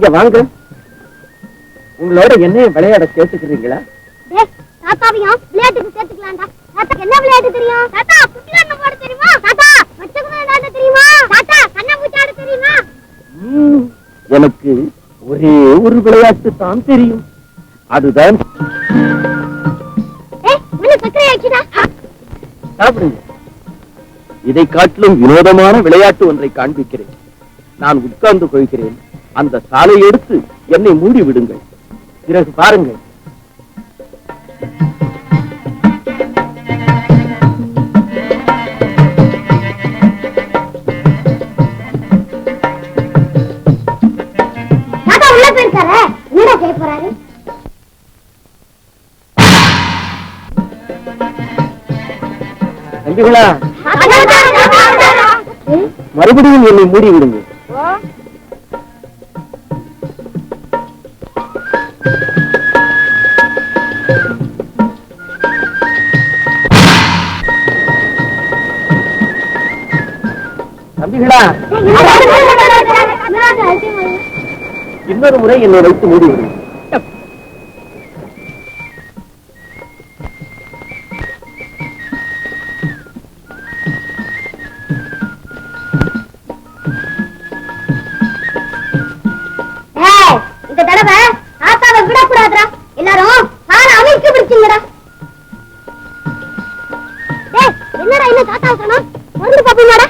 இங்க வாங்க. உங்களோட என்னையும் விளையாட கேட்டுக்கிறீங்களா? தாத்தாவையும் விளையாட்டுக்கு சேர்த்துக்கலாம்டா. தாத்தா என்ன விளையாட்டு தெரியும்? தாத்தா குட்டியாண்ட போட தெரியுமா? தாத்தா மச்சகுன விளையாட தெரியுமா? தாத்தா கண்ணாமூச்சி ஆட தெரியுமா? எனக்கு ஒரே ஒரு விளையாட்டு தான் தெரியும். அதுதான் சாப்பிடுங்க. இதை காட்டிலும் வினோதமான விளையாட்டு ஒன்றை காண்பிக்கிறேன். நான் உட்கார்ந்து கொள்கிறேன். அந்த சாலை எடுத்து என்னை மூடி விடுங்கள். பிறகு பாருங்கள். தம்பிகளா, மறுபடியும் என்னை மூடி விடுங்க. தம்பிகளா, இன்னொரு முறை என்னை வைத்து மூடி விடுங்க. இந்த தடவை தாத்தாவை விடக்கூடாதுடா. எல்லாரும் கால அமைக்க பிடிச்சுங்கடா. என்னடா இன்னும் தாத்தாவை காணோம்? வந்து பாப்பீங்கடா.